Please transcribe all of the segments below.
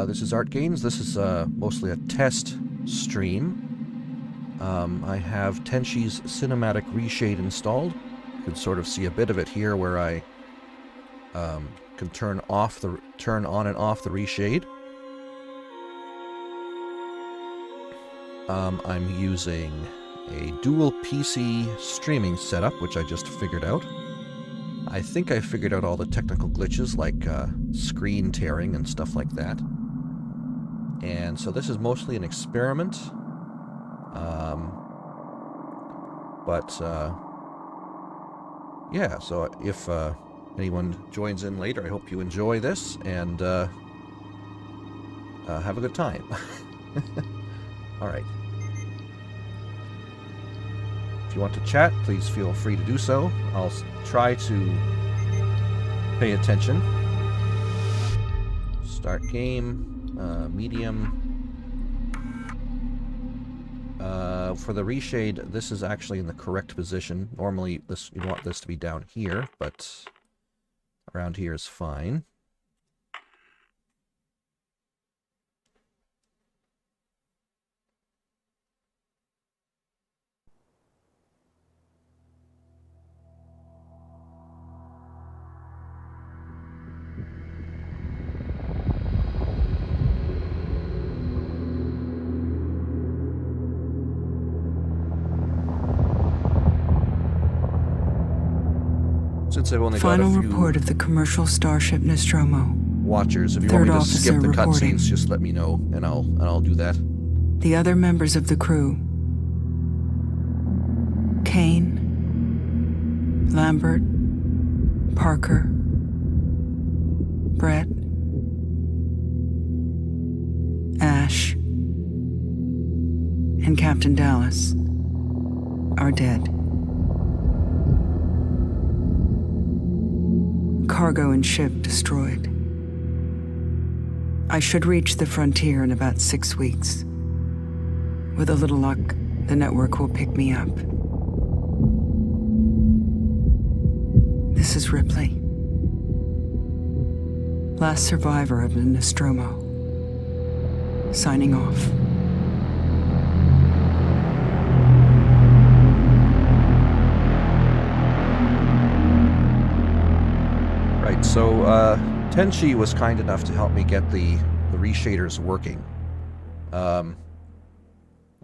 this is Art Gains. This is mostly a test stream. I have Tenshi's cinematic reshade installed. You can sort of see a bit of it here where I can turn on and off the reshade. I'm using a dual PC streaming setup, which I just figured out. I think I figured out all the technical glitches, like screen tearing and stuff like that. And so this is mostly an experiment. Yeah, so if anyone joins in later, I hope you enjoy this and have a good time. Alright. If you want to chat, please feel free to do so. I'll try to pay attention. Start game, medium. For the reshade, this is actually in the correct position. Normally, you want this to be down here, but around here is fine. Since I've only got a few report of the commercial starship Nostromo. Watchers, if you want me to skip the cutscenes, just let me know, and I'll do that. The other members of the crew: Kane, Lambert, Parker, Brett, Ash, and Captain Dallas are dead. Cargo and ship destroyed. I should reach the frontier in about 6 weeks. With a little luck, the network will pick me up. This is Ripley, last survivor of the Nostromo, signing off. So, Tenshi was kind enough to help me get the reshaders working. I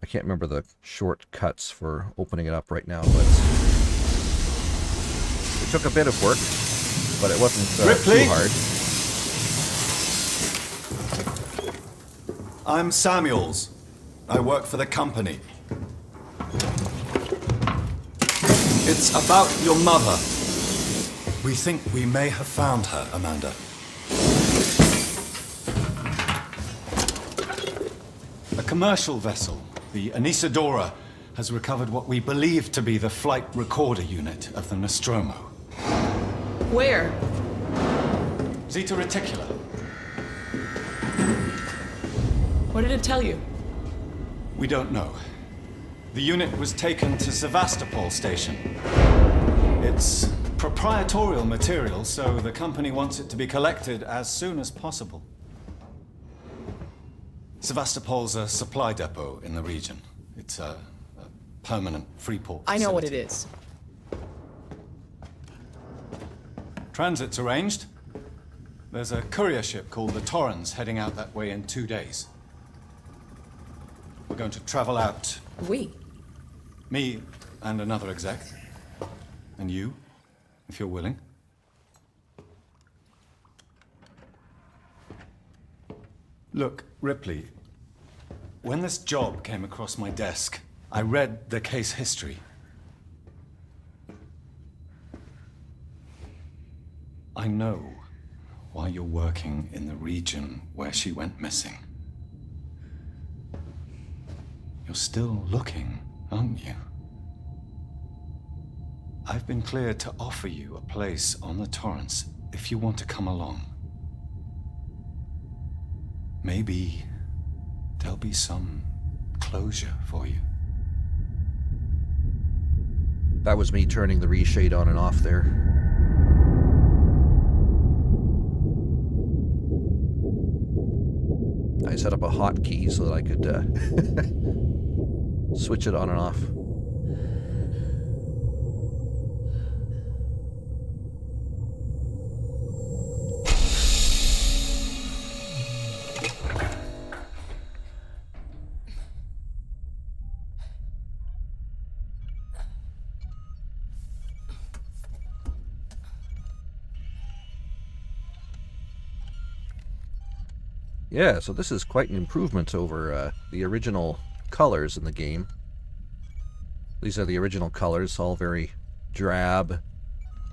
can't remember the shortcuts for opening it up right now, but it took a bit of work, but it wasn't too hard. I'm Samuels. I work for the company. It's about your mother. We think we may have found her, Amanda. A commercial vessel, the Anisadora, has recovered what we believe to be the flight recorder unit of the Nostromo. Where? Zeta Reticula. What did it tell you? We don't know. The unit was taken to Sevastopol station. It's proprietorial material, so the company wants it to be collected as soon as possible. Sevastopol's a supply depot in the region. It's a permanent free port facility. I know what it is. Transit's arranged. There's a courier ship called the Torrens heading out that way in 2 days. We're going to travel out. We? Me and another exec. And you, if you're willing. Look, Ripley, when this job came across my desk, I read the case history. I know why you're working in the region where she went missing. You're still looking, aren't you? I've been cleared to offer you a place on the Torrens if you want to come along. Maybe there'll be some closure for you. That was me turning the reshade on and off there. I set up a hotkey so that I could switch it on and off. Yeah, so this is quite an improvement over the original colors in the game. These are the original colors, all very drab.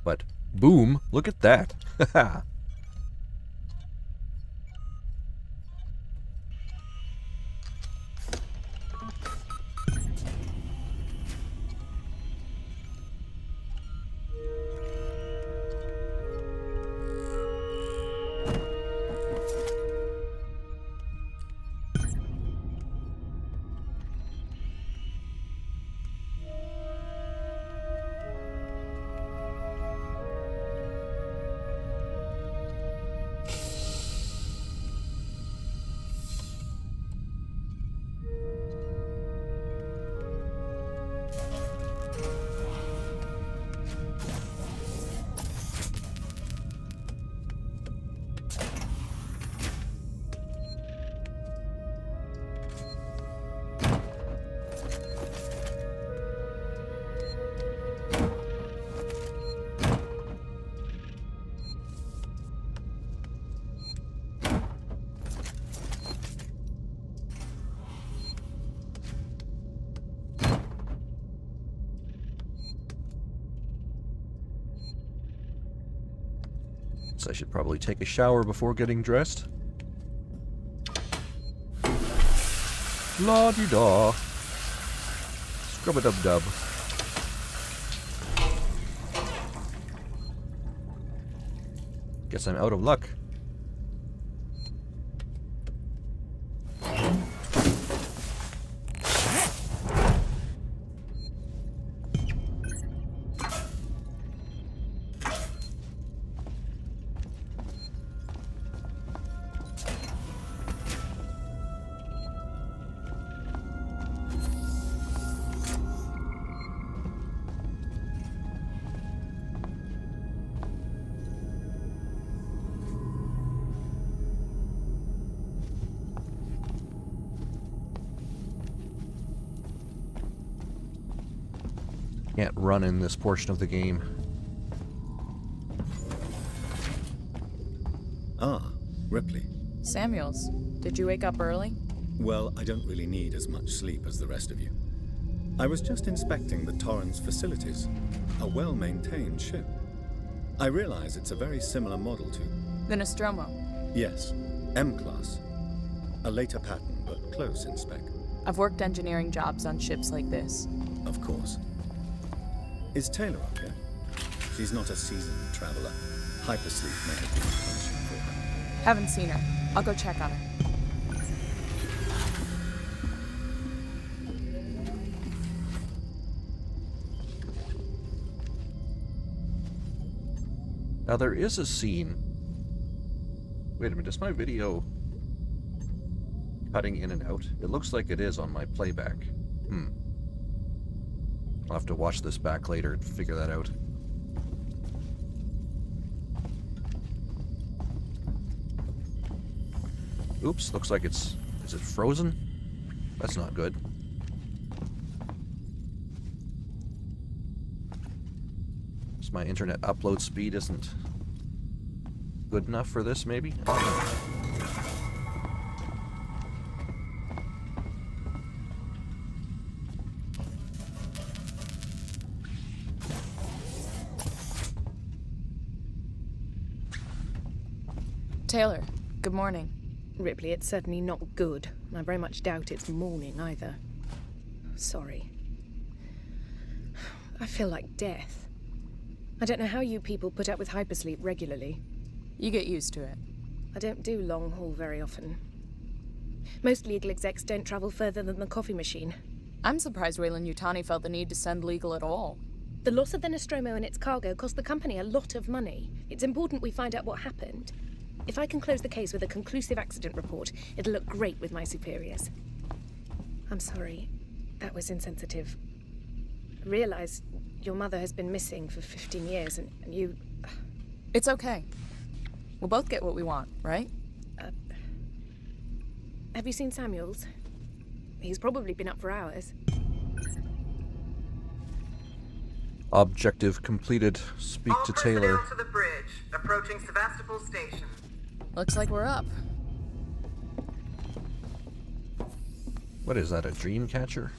But boom, look at that. Haha. So I should probably take a shower before getting dressed. La-di-da. Scrub-a-dub-dub. Guess I'm out of luck. Can't run in this portion of the game. Ah, Ripley. Samuels, did you wake up early? Well, I don't really need as much sleep as the rest of you. I was just inspecting the Torrens facilities. A well-maintained ship. I realize it's a very similar model to... The Nostromo. Yes, M-Class. A later pattern, but close in spec. I've worked engineering jobs on ships like this. Of course. Is Taylor up yet? She's not a seasoned traveler. Hypersleep may have been punishing for her. Haven't seen her. I'll go check on her. Now there is a scene... Wait a minute, is my video cutting in and out? It looks like it is on my playback. I'll have to watch this back later and figure that out. Oops, looks like it's... Is it frozen? That's not good. So my internet upload speed isn't good enough for this, maybe? I don't know. Taylor, good morning. Ripley, it's certainly not good. I very much doubt it's morning either. Sorry. I feel like death. I don't know how you people put up with hypersleep regularly. You get used to it. I don't do long haul very often. Most legal execs don't travel further than the coffee machine. I'm surprised Weyland-Yutani felt the need to send legal at all. The loss of the Nostromo and its cargo cost the company a lot of money. It's important we find out what happened. If I can close the case with a conclusive accident report, it'll look great with my superiors. I'm sorry. That was insensitive. I realize your mother has been missing for 15 years, and you... It's okay. We'll both get what we want, right? Have you seen Samuels? He's probably been up for hours. Objective completed. Speak to Taylor. All personnel to the bridge. Approaching Sevastopol Station. Looks like we're up. What is that, a dream catcher?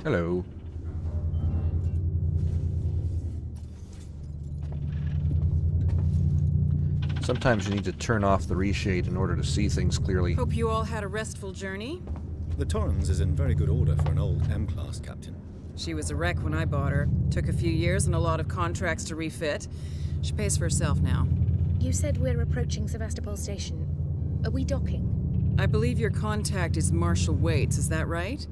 Hello. Sometimes you need to turn off the reshade in order to see things clearly. Hope you all had a restful journey. The Torrens is in very good order for an old M-class captain. She was a wreck when I bought her. Took a few years and a lot of contracts to refit. She pays for herself now. You said we're approaching Sevastopol Station. Are we docking? I believe your contact is Marshal Waits, is that right?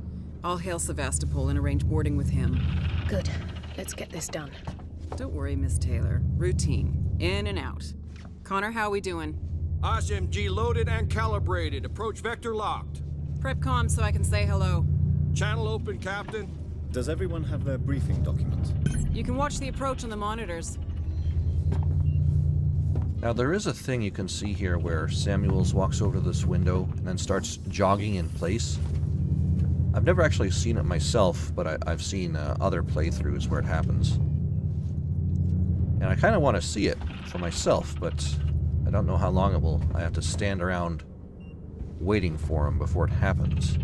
I'll hail Sevastopol and arrange boarding with him. Good. Let's get this done. Don't worry, Miss Taylor. Routine. In and out. Connor, how we doing? SMG loaded and calibrated. Approach vector locked. Prep comm so I can say hello. Channel open, Captain. Does everyone have their briefing documents? You can watch the approach on the monitors. Now there is a thing you can see here where Samuels walks over to this window and then starts jogging in place. I've never actually seen it myself, but I've seen other playthroughs where it happens. And I kind of want to see it for myself, but I don't know how long I have to stand around waiting for him before it happens.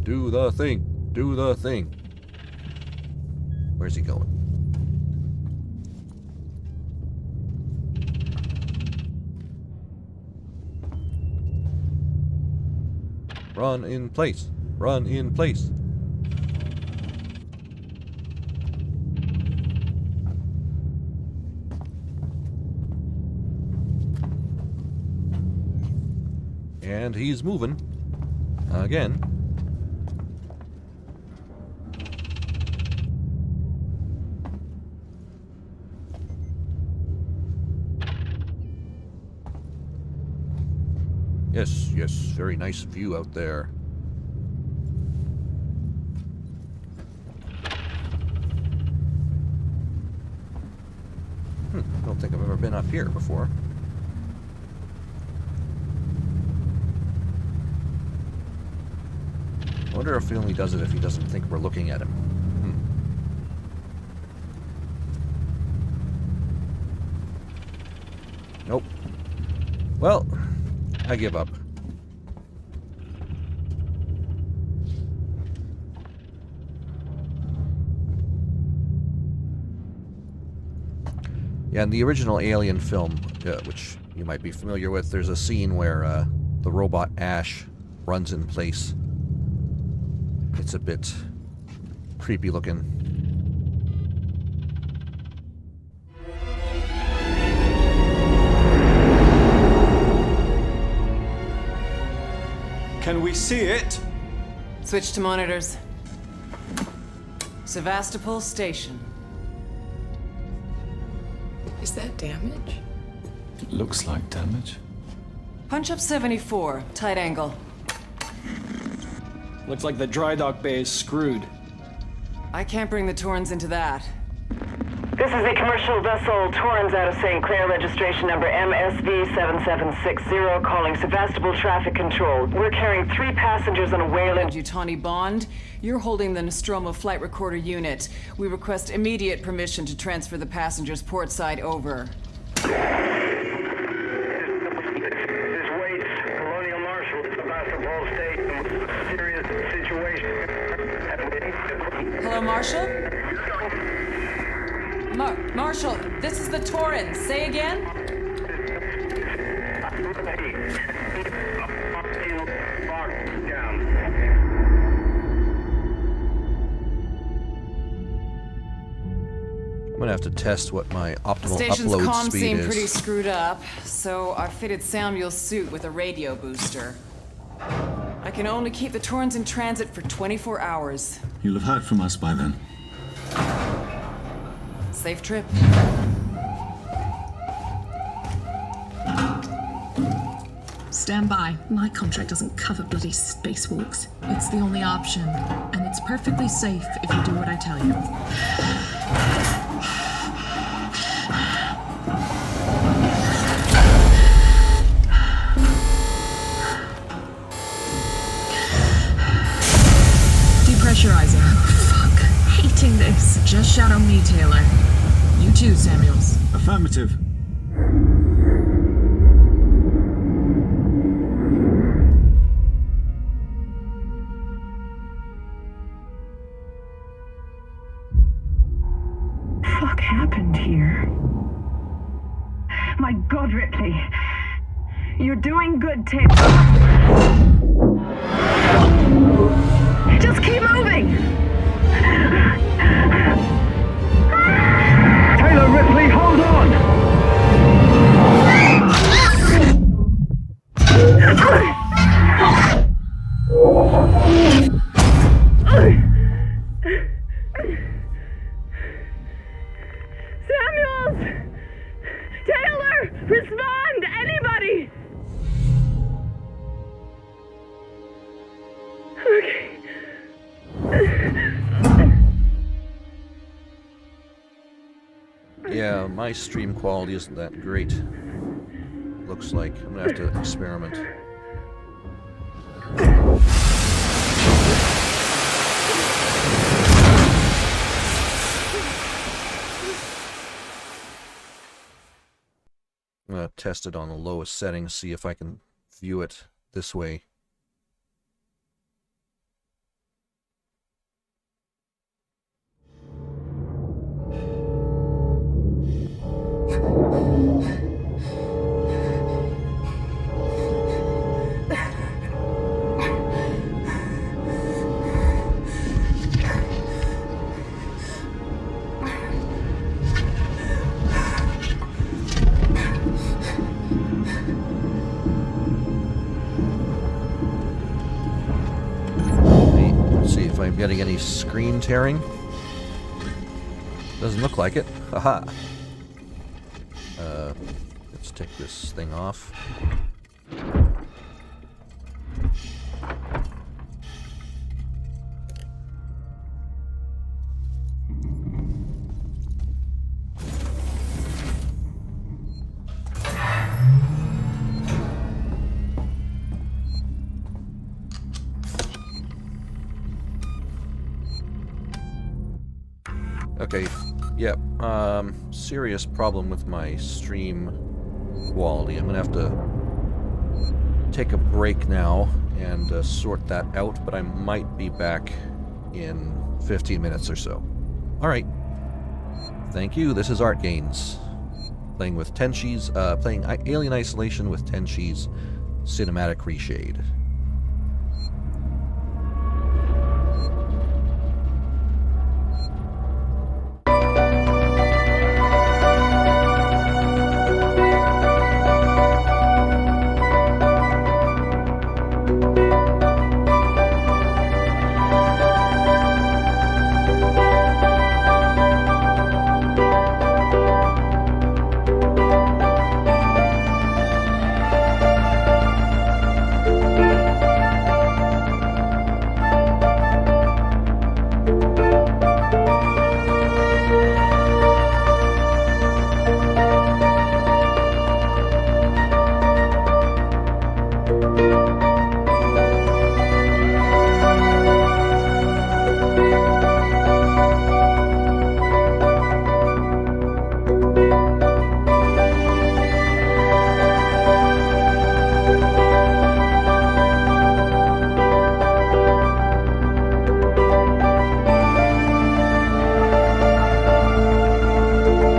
Do the thing! Do the thing! Where's he going? Run in place! Run in place! And he's moving. Again. Yes, yes, very nice view out there. I don't think I've ever been up here before. I wonder if he only does it if he doesn't think we're looking at him. Nope. Well, I give up. Yeah, in the original Alien film, which you might be familiar with, there's a scene where the robot Ash runs in place. It's a bit creepy looking. Can we see it? Switch to monitors. Sevastopol Station. Is that damage? It looks like damage. Punch up 74, tight angle. Looks like the dry dock bay is screwed. I can't bring the Torrens into that. This is the commercial vessel Torrens out of St. Clair, registration number MSV7760, calling Sevastopol Traffic Control. We're carrying 3 passengers on a Wayland. Yutani Bond, you're holding the Nostromo flight recorder unit. We request immediate permission to transfer the passengers portside over. This Waits, Colonial Marshal, Sevastopol Station. Serious situation. Hello, Marshal? Marshal, this is the Torrens. Say again? gonna have to test what my The optimal station's upload comms speed seem is. pretty screwed up, so I fitted Samuel's suit with a radio booster. I can only keep the Torrens in transit for 24 hours. You'll have heard from us by then. Safe trip. Stand by. My contract doesn't cover bloody spacewalks. It's the only option, and it's perfectly safe if you do what I tell you. Depressurizing. Fuck. Hating this. Just shadow me, Taylor. You too, Samuels. Affirmative. Fuck happened here? My God, Ripley. You're doing good, Tim. Just keep moving! Taylor, Ripley, hold on! Samuels! Taylor! Respond! Anybody! Okay. Yeah, my stream quality isn't that great. Looks like I'm gonna have to experiment. I'm gonna test it on the lowest settings, see if I can view it this way. See if I'm getting any screen tearing. Doesn't look like it. Haha. Let's take this thing off. Okay, yep, serious problem with my stream quality. I'm gonna have to take a break now and sort that out, but I might be back in 15 minutes or so. Alright. Thank you, this is Art Gains. Playing with Tenshi's, playing Alien Isolation with Tenshi's Cinematic Reshade.